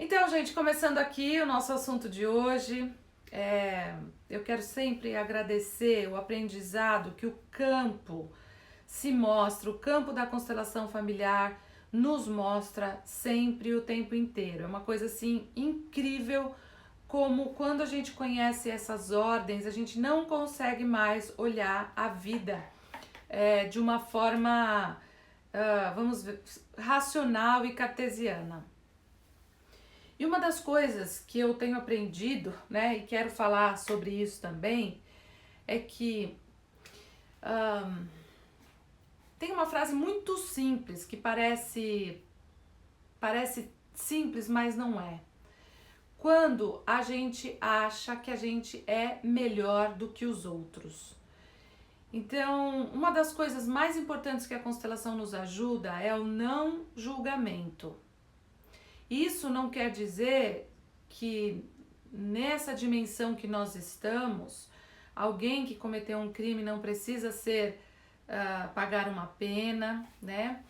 Então, gente, começando aqui o nosso assunto de hoje, eu quero sempre agradecer o aprendizado que o campo se mostra, o campo da constelação familiar nos mostra sempre o tempo inteiro. É uma coisa assim incrível como quando a gente conhece essas ordens, a gente não consegue mais olhar a vida de uma forma, vamos ver, racional e cartesiana. E uma das coisas que eu tenho aprendido, né, e quero falar sobre isso também, é que tem uma frase muito simples que parece simples, mas não é. Quando a gente acha que a gente é melhor do que os outros. Então, uma das coisas mais importantes que a constelação nos ajuda é o não julgamento. Isso não quer dizer que nessa dimensão que nós estamos, alguém que cometeu um crime não precisa pagar uma pena, né?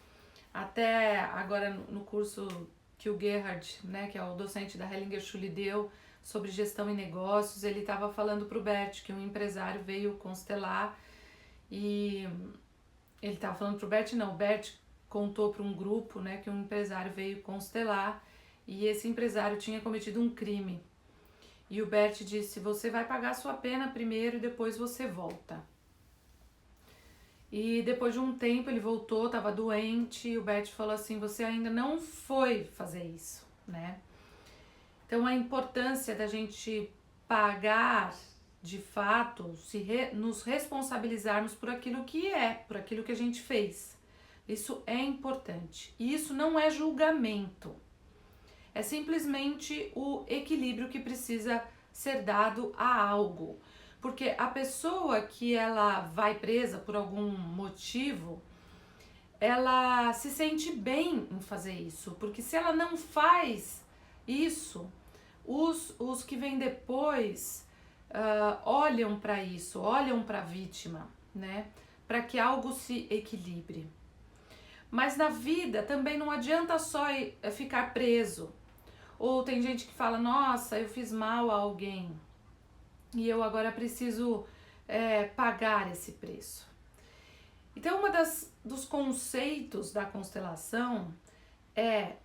Até agora no curso que o Gerhard, né, que é o docente da Hellinger Schule, deu sobre gestão e negócios, ele estava falando para o Bert que um empresário veio constelar e ele estava falando para o Bert, não, o Bert contou para um grupo, né, que um empresário veio constelar e esse empresário tinha cometido um crime. E o Bert disse: você vai pagar sua pena primeiro e depois você volta. E depois de um tempo ele voltou, estava doente, e o Bert falou assim: você ainda não foi fazer isso, né? Então a importância da gente pagar de fato, nos responsabilizarmos por aquilo que por aquilo que a gente fez. Isso é importante. E isso não é julgamento. É simplesmente o equilíbrio que precisa ser dado a algo. Porque a pessoa que ela vai presa por algum motivo, ela se sente bem em fazer isso. Porque se ela não faz isso, os que vêm depois olham para isso, olham para a vítima, né? Para que algo se equilibre. Mas na vida também não adianta só ficar preso. Ou tem gente que fala: nossa, eu fiz mal a alguém e eu agora preciso pagar esse preço. Então, dos conceitos da constelação é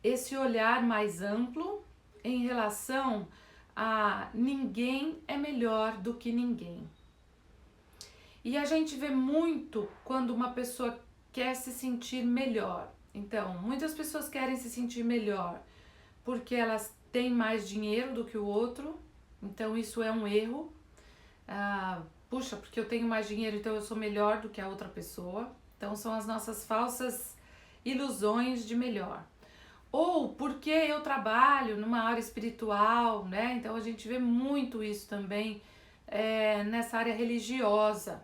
esse olhar mais amplo em relação a ninguém é melhor do que ninguém. E a gente vê muito quando uma pessoa quer se sentir melhor. Então, muitas pessoas querem se sentir melhor porque elas têm mais dinheiro do que o outro, então isso é um erro. Puxa, porque eu tenho mais dinheiro, então eu sou melhor do que a outra pessoa. Então são as nossas falsas ilusões de melhor. Ou porque eu trabalho numa área espiritual, né? Então a gente vê muito isso também nessa área religiosa,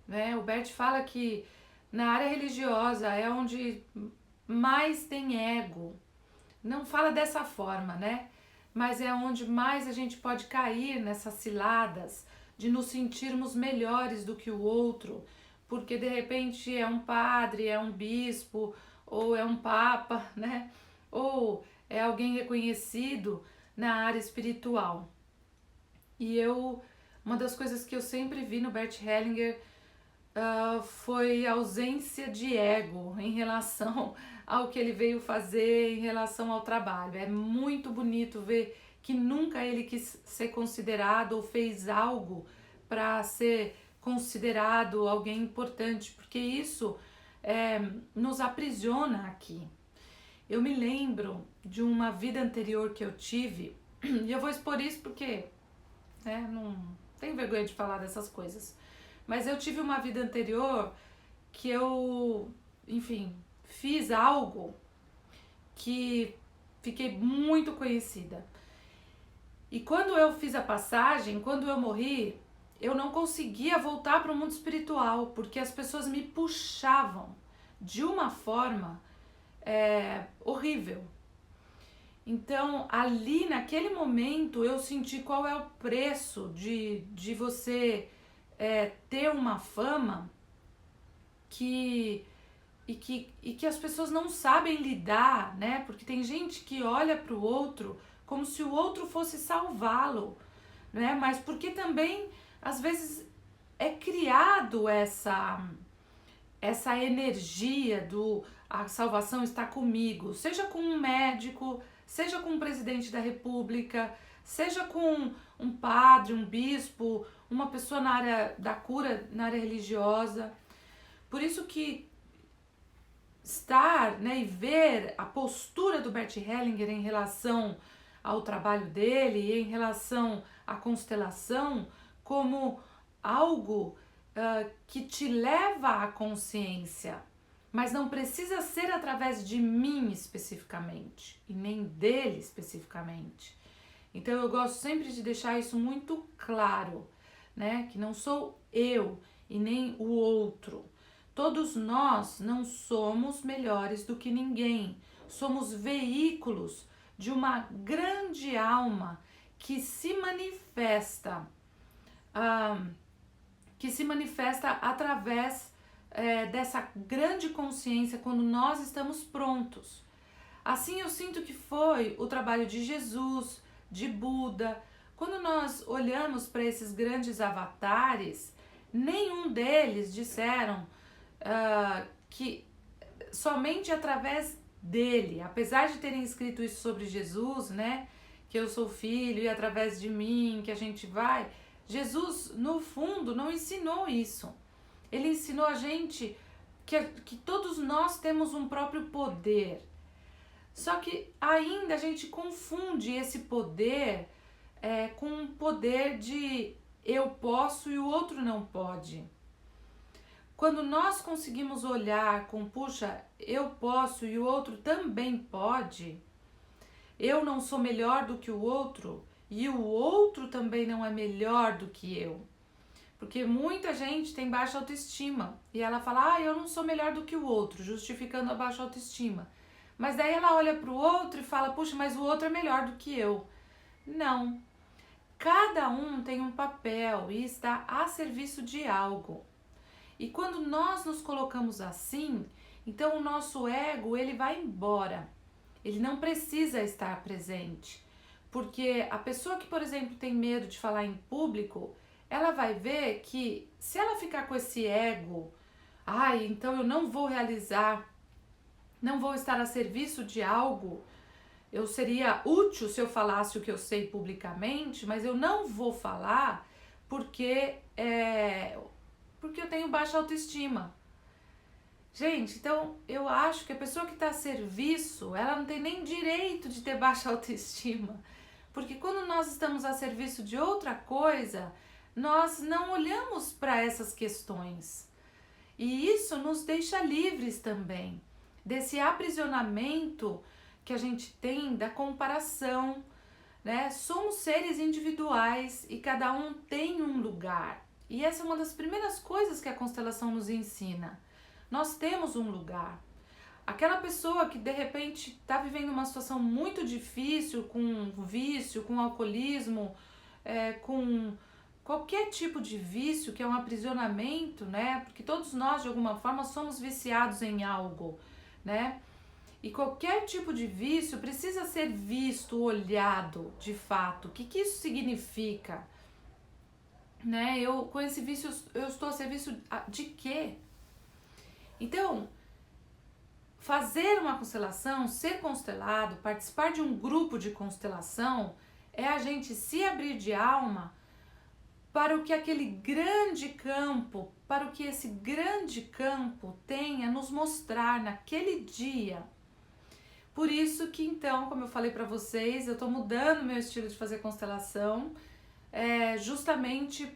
né? O Bert fala que na área religiosa é onde mais tem ego. Não fala dessa forma, né? Mas é onde mais a gente pode cair nessas ciladas de nos sentirmos melhores do que o outro, porque de repente é um padre, é um bispo, ou é um papa, né? Ou é alguém reconhecido na área espiritual. E uma das coisas que eu sempre vi no Bert Hellinger foi a ausência de ego em relação ao que ele veio fazer em relação ao trabalho. É muito bonito ver que nunca ele quis ser considerado ou fez algo para ser considerado alguém importante, porque isso nos aprisiona aqui. Eu me lembro de uma vida anterior que eu tive, e eu vou expor isso porque não tenho vergonha de falar dessas coisas. Mas eu tive uma vida anterior que eu, enfim, fiz algo que fiquei muito conhecida. E quando eu fiz a passagem, quando eu morri, eu não conseguia voltar para o mundo espiritual, porque as pessoas me puxavam de uma forma horrível. Então, ali naquele momento, eu senti qual é o preço de você ter uma fama que e que as pessoas não sabem lidar, né? Porque tem gente que olha para o outro como se o outro fosse salvá-lo, né? Mas porque também, às vezes, é criado essa energia do a salvação está comigo, seja com um médico, seja com um presidente da república, seja com um padre, um bispo, uma pessoa na área da cura, na área religiosa. Por isso que estar, né, e ver a postura do Bert Hellinger em relação ao trabalho dele e em relação à constelação como algo que te leva à consciência, mas não precisa ser através de mim especificamente e nem dele especificamente. Então eu gosto sempre de deixar isso muito claro, né? Que não sou eu e nem o outro. Todos nós não somos melhores do que ninguém. Somos veículos de uma grande alma que se manifesta, através dessa grande consciência quando nós estamos prontos. Assim eu sinto que foi o trabalho de Jesus, de Buda. Quando nós olhamos para esses grandes avatares, nenhum deles disseram que somente através dele, apesar de terem escrito isso sobre Jesus, né, que eu sou filho e através de mim que a gente vai, Jesus no fundo não ensinou isso. Ele ensinou a gente que todos nós temos um próprio poder. Só que ainda a gente confunde esse poder com um poder de eu posso e o outro não pode. Quando nós conseguimos olhar com, puxa, eu posso e o outro também pode, eu não sou melhor do que o outro e o outro também não é melhor do que eu. Porque muita gente tem baixa autoestima e ela fala, eu não sou melhor do que o outro, justificando a baixa autoestima. Mas daí ela olha para o outro e fala, puxa, mas o outro é melhor do que eu. Não. Cada um tem um papel e está a serviço de algo. E quando nós nos colocamos assim, então o nosso ego ele vai embora. Ele não precisa estar presente. Porque a pessoa que, por exemplo, tem medo de falar em público, ela vai ver que se ela ficar com esse ego, então eu não vou realizar, não vou estar a serviço de algo, eu seria útil se eu falasse o que eu sei publicamente, mas eu não vou falar porque eu tenho baixa autoestima. Gente, então eu acho que a pessoa que está a serviço, ela não tem nem direito de ter baixa autoestima. Porque quando nós estamos a serviço de outra coisa, nós não olhamos para essas questões. E isso nos deixa livres também desse aprisionamento que a gente tem da comparação, né? Somos seres individuais e cada um tem um lugar. E essa é uma das primeiras coisas que a constelação nos ensina. Nós temos um lugar. Aquela pessoa que de repente está vivendo uma situação muito difícil com vício, com alcoolismo, com qualquer tipo de vício que é um aprisionamento, né? Porque todos nós de alguma forma somos viciados em algo, né? E qualquer tipo de vício precisa ser visto, olhado de fato. O que isso significa? Né? Com esse vício eu estou a serviço de quê? Então, fazer uma constelação, ser constelado, participar de um grupo de constelação é a gente se abrir de alma para o que aquele grande campo, para o que esse grande campo tem a nos mostrar naquele dia. Por isso que então, como eu falei para vocês, eu estou mudando meu estilo de fazer constelação, justamente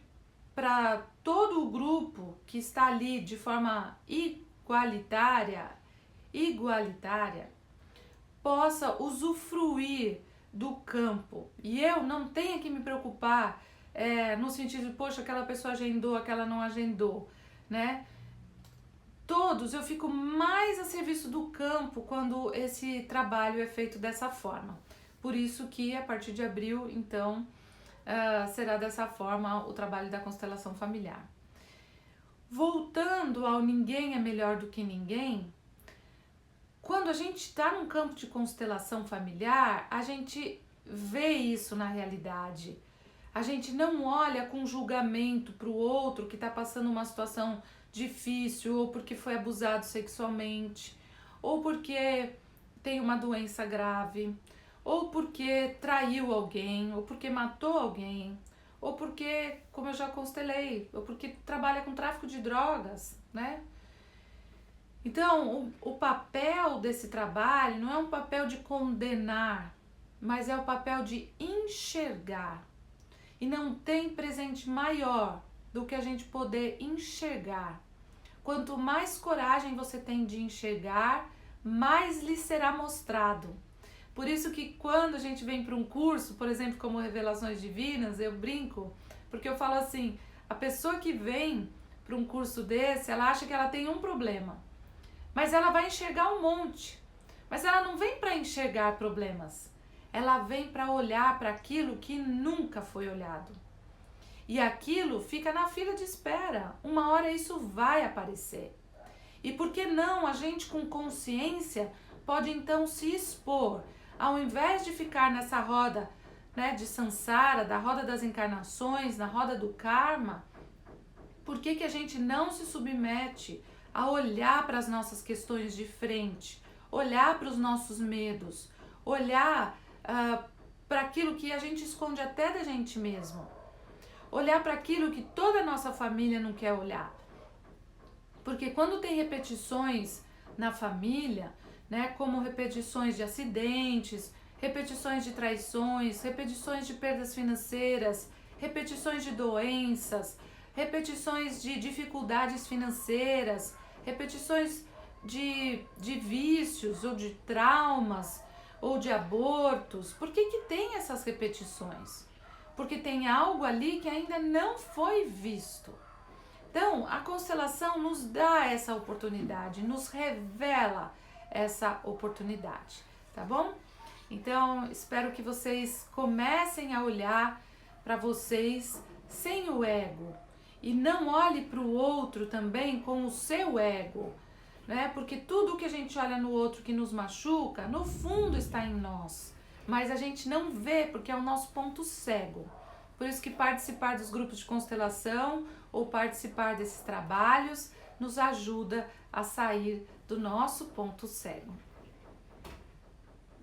para todo o grupo que está ali de forma igualitária, possa usufruir do campo. E eu não tenha que me preocupar no sentido de, poxa, aquela pessoa agendou, aquela não agendou, né? Todos eu fico mais a serviço do campo quando esse trabalho é feito dessa forma. Por isso que a partir de abril, então, será dessa forma o trabalho da constelação familiar. Voltando ao ninguém é melhor do que ninguém, quando a gente está num campo de constelação familiar, a gente vê isso na realidade. A gente não olha com julgamento para o outro que está passando uma situação difícil, ou porque foi abusado sexualmente, ou porque tem uma doença grave, ou porque traiu alguém, ou porque matou alguém, ou porque, como eu já constelei, ou porque trabalha com tráfico de drogas, né? Então, o papel desse trabalho não é um papel de condenar, mas é o papel de enxergar. E não tem presente maior do que a gente poder enxergar. Quanto mais coragem você tem de enxergar, mais lhe será mostrado. Por isso que quando a gente vem para um curso, por exemplo, como Revelações Divinas, eu brinco, porque eu falo assim, a pessoa que vem para um curso desse, ela acha que ela tem um problema, mas ela vai enxergar um monte. Mas ela não vem para enxergar problemas, ela vem para olhar para aquilo que nunca foi olhado. E aquilo fica na fila de espera, uma hora isso vai aparecer. E por que não a gente com consciência pode então se expor, ao invés de ficar nessa roda, né, de samsara, da roda das encarnações, na roda do karma, por que a gente não se submete a olhar para as nossas questões de frente, olhar para os nossos medos, olhar para aquilo que a gente esconde até da gente mesmo, olhar para aquilo que toda a nossa família não quer olhar. Porque quando tem repetições na família, né, como repetições de acidentes, repetições de traições, repetições de perdas financeiras, repetições de doenças, repetições de dificuldades financeiras, repetições de vícios ou de traumas ou de abortos. Por que tem essas repetições? Porque tem algo ali que ainda não foi visto. Então, a constelação nos dá essa oportunidade, nos revela essa oportunidade, tá bom? Então, espero que vocês comecem a olhar para vocês sem o ego e não olhe para o outro também com o seu ego, né? Porque tudo que a gente olha no outro que nos machuca, no fundo está em nós, mas a gente não vê porque é o nosso ponto cego. Por isso que participar dos grupos de constelação ou participar desses trabalhos nos ajuda a sair do nosso ponto cego.